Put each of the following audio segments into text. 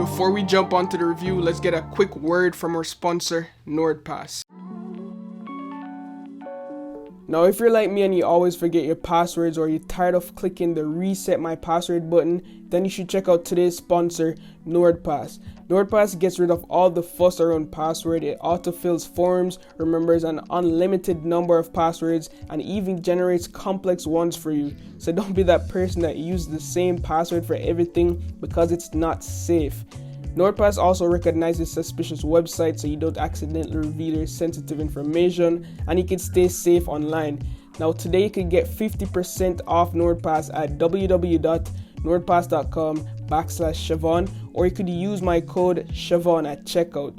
before we jump onto the review, let's get a quick word from our sponsor, NordPass. Now, if you're like me and you always forget your passwords or you're tired of clicking the reset my password button, then you should check out today's sponsor, NordPass. NordPass gets rid of all the fuss around password. It autofills forms, remembers an unlimited number of passwords, and even generates complex ones for you. So don't be that person that uses the same password for everything, because it's not safe. NordPass also recognizes suspicious websites so you don't accidentally reveal your sensitive information, and you can stay safe online. Now today you can get 50% off NordPass at www.nordpass.com/Siobhan, or you could use my code Siobhan at checkout.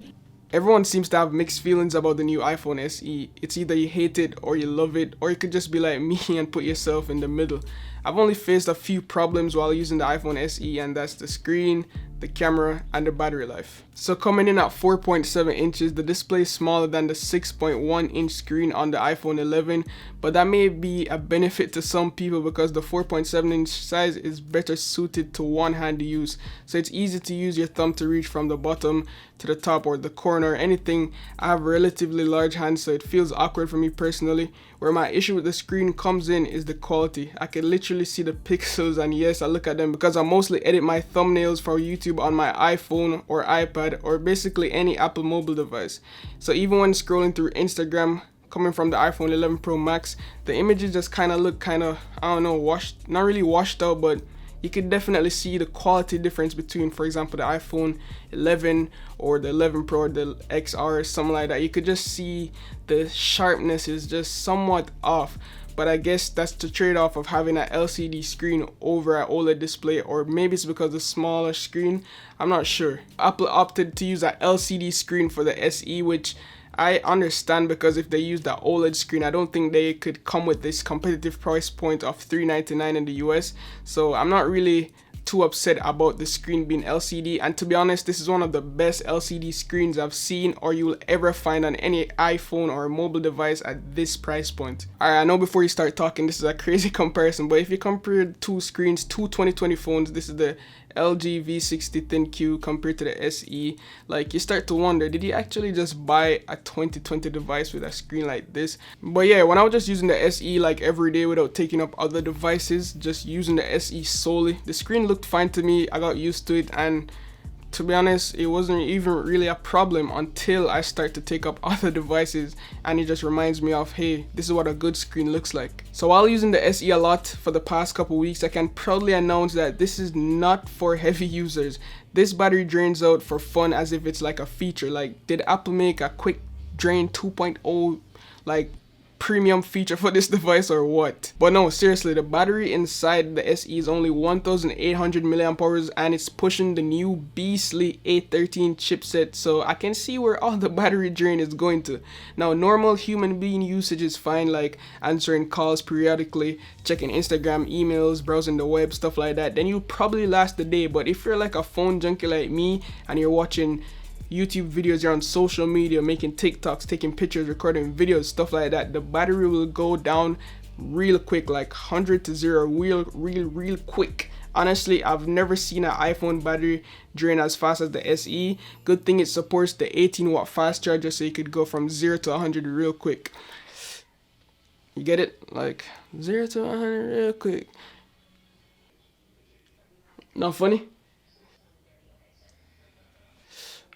Everyone seems to have mixed feelings about the new iPhone SE. It's either you hate it or you love it, or you could just be like me and put yourself in the middle. I've only faced a few problems while using the iPhone SE, and that's the screen, the camera, and the battery life. So coming in at 4.7 inches, the display is smaller than the 6.1 inch screen on the iPhone 11, but that may be a benefit to some people because the 4.7 inch size is better suited to one-hand use. So it's easy to use your thumb to reach from the bottom to the top or the corner or anything. I have relatively large hands, so it feels awkward for me personally. Where my issue with the screen comes in is the quality. I can literally see the pixels, and yes, I look at them because I mostly edit my thumbnails for YouTube on my iPhone or iPad or basically any Apple mobile device. So even when scrolling through Instagram coming from the iPhone 11 Pro Max, the images just kind of look I don't know, washed, not really washed out, but you can definitely see the quality difference between, for example, the iPhone 11 or the 11 Pro or the XR or something like that. You could just see the sharpness is just somewhat off. But I guess that's the trade-off of having an LCD screen over an OLED display, or maybe it's because the smaller screen, I'm not sure. Apple opted to use an LCD screen for the SE, which I understand, because if they use the OLED screen, I don't think they could come with this competitive price point of $399 in the US. So I'm not really too upset about the screen being LCD, and to be honest, this is one of the best LCD screens I've seen or you'll ever find on any iPhone or mobile device at this price point. Alright, I know before you start talking this is a crazy comparison, but if you compare two screens, two 2020 phones, this is the LG V60 Thin-Q compared to the SE, like you start to wonder, did you actually just buy a 2020 device with a screen like this? But yeah, when I was just using the SE like every day without taking up other devices, just using the SE solely, the screen looked fine to me. I got used to it, and to be honest, it wasn't even really a problem until I start to take up other devices, and it just reminds me of, hey, this is what a good screen looks like. So while using the SE a lot for the past couple weeks, I can proudly announce that this is not for heavy users. This battery drains out for fun as if it's like a feature. Like, did Apple make a quick drain 2.0 like premium feature for this device or what? But no, seriously, the battery inside the SE is only 1800 milliamp hours, and it's pushing the new beastly A13 chipset, so I can see where all the battery drain is going to. Now, normal human being usage is fine, like answering calls periodically, checking Instagram, emails, browsing the web, stuff like that, then you'll probably last the day. But if you're like a phone junkie like me and you're watching YouTube videos, you're on social media, making TikToks, taking pictures, recording videos, stuff like that, the battery will go down real quick, like 100 to 0 real quick. Honestly, I've never seen an iPhone battery drain as fast as the SE. Good thing it supports the 18-watt fast charger, so you could go from 0 to 100 real quick. You get it? Like 0 to 100 real quick. Not funny?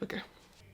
Okay.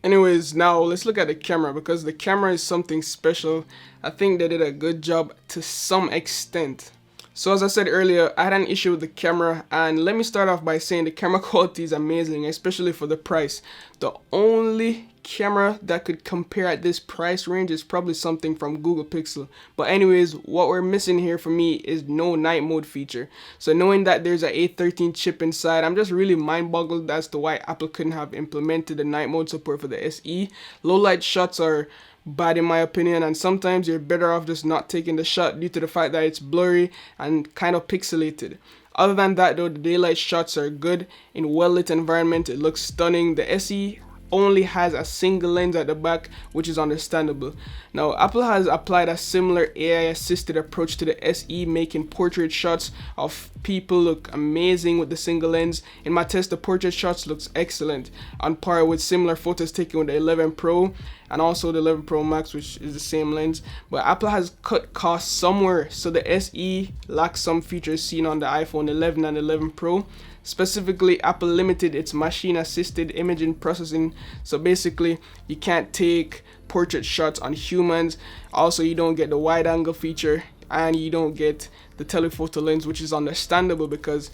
Anyways, now let's look at the camera, because the camera is something special. I think they did a good job to some extent. So as I said earlier, I had an issue with the camera, and let me start off by saying the camera quality is amazing, especially for the price. The only camera that could compare at this price range is probably something from Google Pixel. But anyways, what we're missing here for me is no night mode feature. So knowing that there's a A13 chip inside, I'm just really mind boggled as to why Apple couldn't have implemented the night mode support for the SE. Low light shots are bad in my opinion, and sometimes you're better off just not taking the shot due to the fact that it's blurry and kind of pixelated. Other than that though, the daylight shots are good. In well lit environment, it looks stunning. The SE only has a single lens at the back, which is understandable. Now, Apple has applied a similar AI-assisted approach to the SE, making portrait shots of people look amazing with the single lens. In my test, the portrait shots looks excellent, on par with similar photos taken with the 11 Pro and also the 11 Pro Max, which is the same lens. But Apple has cut costs somewhere, so the SE lacks some features seen on the iPhone 11 and 11 Pro. Specifically, Apple limited its machine-assisted imaging processing, so basically you can't take portrait shots on humans. Also, you don't get the wide-angle feature, and you don't get the telephoto lens, which is understandable because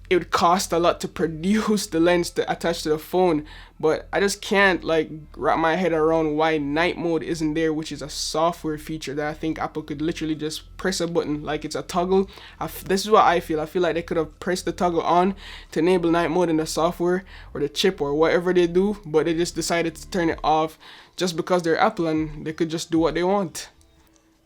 it would cost a lot to produce the lens to attach to the phone. But I just can't like wrap my head around why night mode isn't there, which is a software feature that I think Apple could literally just press a button like it's a toggle. This is what I feel. I feel like they could have pressed the toggle on to enable night mode in the software or the chip or whatever they do, but they just decided to turn it off just because they're Apple and they could just do what they want.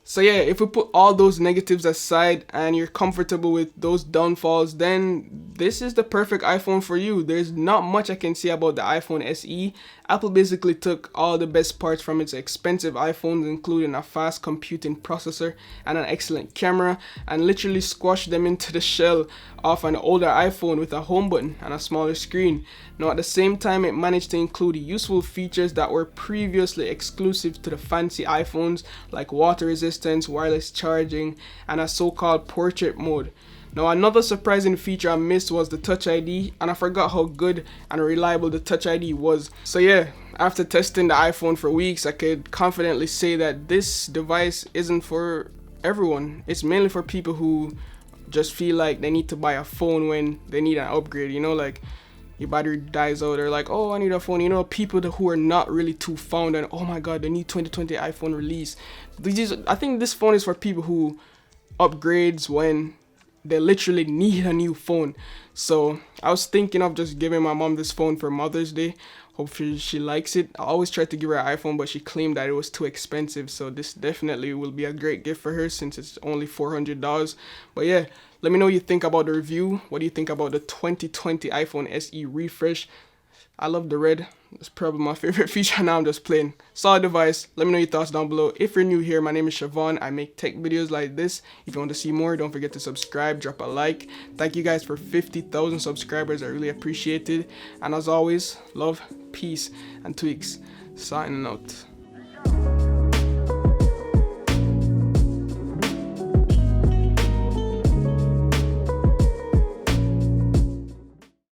So yeah, if we put all those negatives aside and you're comfortable with those downfalls, then this is the perfect iPhone for you. There's not much I can say about the iPhone SE. Apple basically took all the best parts from its expensive iPhones, including a fast computing processor and an excellent camera, and literally squashed them into the shell of an older iPhone with a home button and a smaller screen. Now at the same time, it managed to include useful features that were previously exclusive to the fancy iPhones, like water resistance, wireless charging, and a so-called portrait mode. Now another surprising feature I missed was the Touch ID, and I forgot how good and reliable the Touch ID was. So yeah, after testing the iPhone for weeks, I could confidently say that this device isn't for everyone. It's mainly for people who just feel like they need to buy a phone when they need an upgrade, you know, like your battery dies out, or like, oh, I need a phone, you know, people who are not really too fond and oh my god, the new 2020 iPhone release. I think this phone is for people who upgrades when they literally need a new phone. So I was thinking of just giving my mom this phone for Mother's Day. Hopefully she likes it. I always tried to give her an iPhone, but she claimed that it was too expensive. So this definitely will be a great gift for her since it's only $400. But yeah, let me know what you think about the review. What do you think about the 2020 iPhone SE refresh? I love the red. It's probably my favorite feature. Now I'm just playing. Solid device. Let me know your thoughts down below. If you're new here, my name is Siobhan. I make tech videos like this. If you want to see more, don't forget to subscribe, drop a like. Thank you guys for 50,000 subscribers. I really appreciate it. And as always, love, peace, and tweaks. Signing out.